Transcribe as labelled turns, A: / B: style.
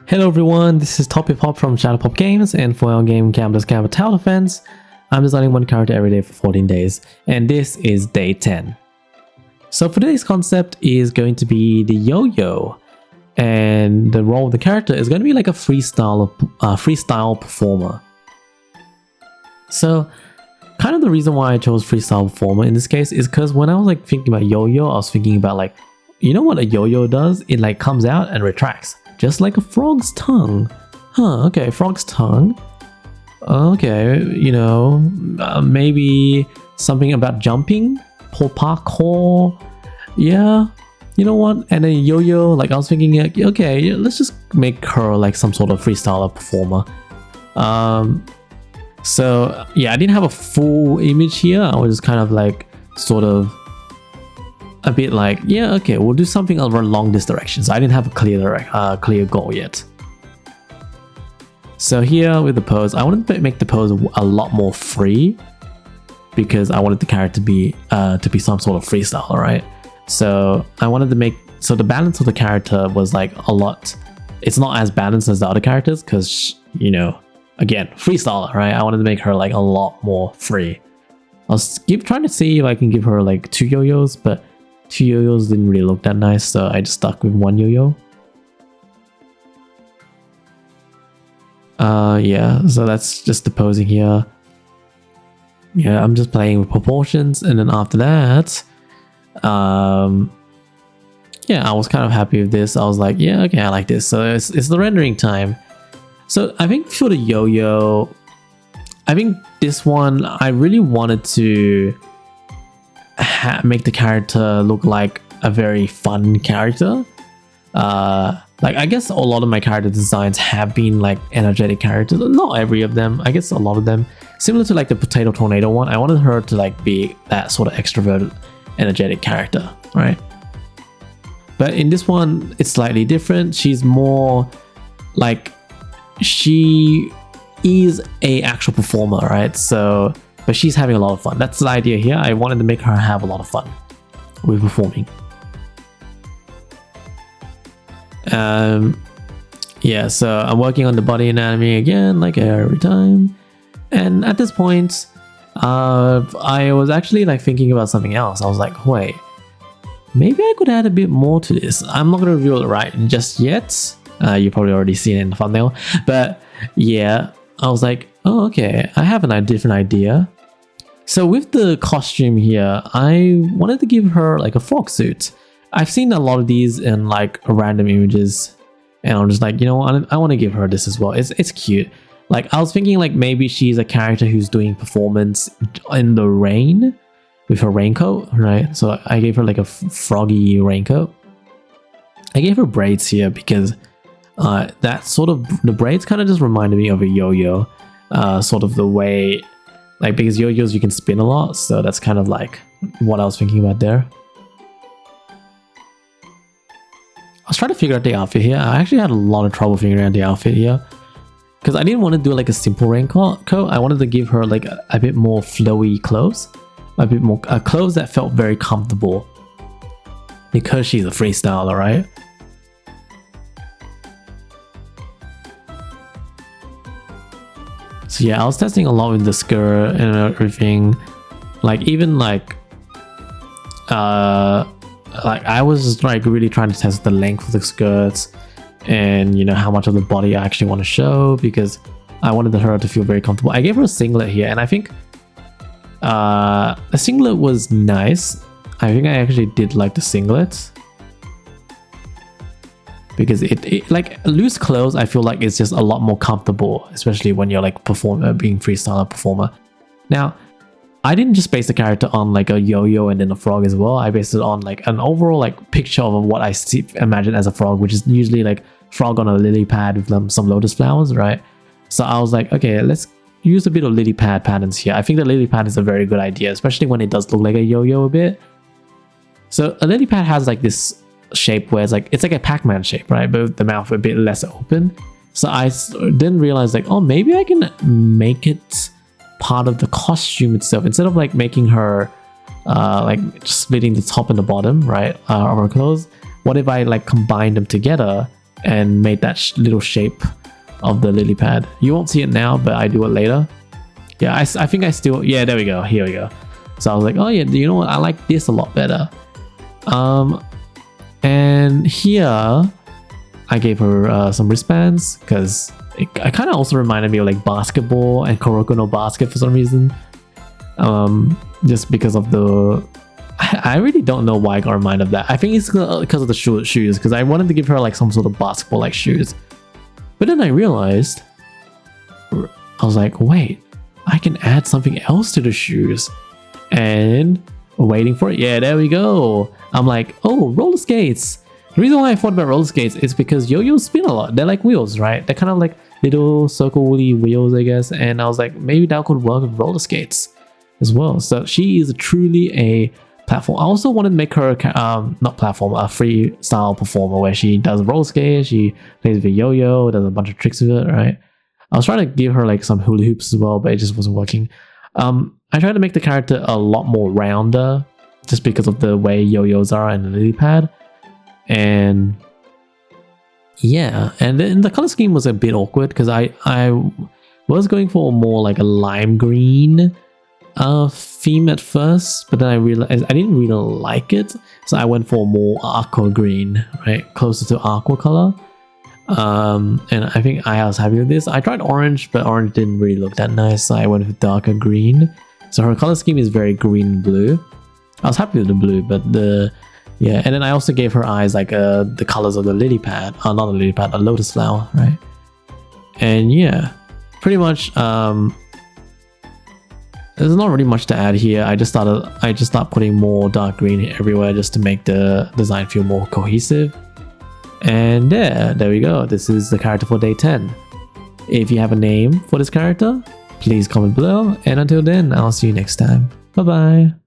A: Hello everyone, this is Top Hip Hop from Shadow Pop Games, and for our game Campus Camp Tower Defense, I'm designing one character every day for 14 days, and this is day 10. So for today's concept is going to be the yo-yo, and the role of the character is going to be like a freestyle performer. So kind of the reason why I chose freestyle performer in this case is because when I was like thinking about yo-yo, I was thinking about like, you know what a yo-yo does? It like comes out and retracts. Just like a frog's tongue. Huh, okay, frog's tongue. Okay, you know, maybe something about jumping? Parkour? Yeah, you know what? And a yo-yo, like I was thinking, like, okay, let's just make her like some sort of freestyler performer. So yeah, I didn't have a full image here. I was just kind of like, sort of a bit like, yeah, okay, we'll do something along this direction. So I didn't have a clear goal yet. So here with the pose, I wanted to make the pose a lot more free because I wanted the character to be some sort of freestyle, right? So I wanted to make, so the balance of the character was like a lot, it's not as balanced as the other characters because, you know, again, freestyler, right? I wanted to make her like a lot more free. I was trying to see if I can give her like 2 yo-yos, but 2 yo-yos didn't really look that nice, so I just stuck with 1 yo-yo. Yeah, so that's just the posing here. Yeah, I'm just playing with proportions, and then after that, yeah, I was kind of happy with this. I was like, yeah, okay, I like this. So it's the rendering time. So I think for the yo-yo, I think this one, I really wanted to make the character look like a very fun character. Like I guess a lot of my character designs have been like energetic characters. Not every of them, I guess a lot of them. Similar to like the Potato Tornado one, I wanted her to like be that sort of extroverted, energetic character, right? But in this one, it's slightly different. She's more like, she is a actual performer, right? So, but she's having a lot of fun. That's the idea here. I wanted to make her have a lot of fun with performing. Yeah, so I'm working on the body anatomy again, like every time. And at this point, I was actually like thinking about something else. I was like, wait, maybe I could add a bit more to this. I'm not gonna reveal it right just yet. You probably already seen it in the thumbnail, but yeah, I was like, oh, okay, I have a different idea. So with the costume here, I wanted to give her like a frog suit. I've seen a lot of these in like random images, and I'm just like, you know what, I want to give her this as well. It's cute. Like I was thinking like maybe she's a character who's doing performance in the rain with her raincoat, right? So I gave her like a froggy raincoat. I gave her braids here because that sort of, the braids kind of just reminded me of a yo-yo, sort of the way, like, because yo-yos you can spin a lot, so that's kind of like what I was thinking about there. I was trying to figure out the outfit here. I actually had a lot of trouble figuring out the outfit here because I didn't want to do like a simple raincoat. I wanted to give her like a bit more flowy clothes, a bit more clothes that felt very comfortable because she's a freestyler, right? So yeah, I was testing a lot with the skirt and everything. Like even like I was just like really trying to test the length of the skirts and, you know, how much of the body I actually want to show because I wanted her to feel very comfortable. I gave her a singlet here, and I think a singlet was nice. I think I actually did like the singlet because it like loose clothes, I feel like it's just a lot more comfortable, especially when you're like being freestyler performer. Now, I didn't just base the character on like a yo-yo and then a frog as well. I based it on like an overall like picture of what I imagine as a frog, which is usually like frog on a lily pad with some lotus flowers, right? So I was like, okay, let's use a bit of lily pad patterns here. I think the lily pad is a very good idea, especially when it does look like a yo-yo a bit. So a lily pad has like this shape where it's like a Pac-Man shape, right? But with the mouth a bit less open. So I didn't realize like, oh, maybe I can make it part of the costume itself instead of like making her like splitting the top and the bottom, right, of her clothes. What if I like combine them together and made that little shape of the lily pad. You won't see it now, but I do it later. Yeah, I think I still, yeah, there we go, here we go. So I was like, oh yeah, you know what, I like this a lot better. And here I gave her some wristbands because it kind of also reminded me of like basketball and Kuroko no Basket for some reason. Just because of the, I really don't know why I got reminded of that. I think it's because of the shoes, because I wanted to give her like some sort of basketball like shoes. But then I realized, I was like, wait, I can add something else to the shoes. And waiting for it, yeah, there we go. I'm like, oh, roller skates. The reason why I thought about roller skates is because yo-yos spin a lot. They're like wheels, right? They're kind of like little circle-y wheels, I guess. And I was like, maybe that could work with roller skates as well. So she is truly a platform. I also wanted to make her not platform, a freestyle performer where she does roller skates, she plays with a yo-yo, does a bunch of tricks with it, right? I was trying to give her like some hula hoops as well, but it just wasn't working. I tried to make the character a lot more rounder just because of the way yo-yos are in the lily pad. And yeah, and then the color scheme was a bit awkward because I was going for more like a lime green theme at first, but then I realized I didn't really like it, so I went for more aqua green, right, closer to aqua color. And I think I was happy with this. I tried orange, but orange didn't really look that nice, so I went with darker green. So her color scheme is very green and blue. I was happy with the blue, but yeah, and then I also gave her eyes like the colors of the lily pad, not a lily pad, a lotus flower, right? And yeah, pretty much there's not really much to add here. I just started putting more dark green everywhere just to make the design feel more cohesive. And there we go. This is the character for day 10. If you have a name for this character, please comment below. And until then, I'll see you next time. Bye bye.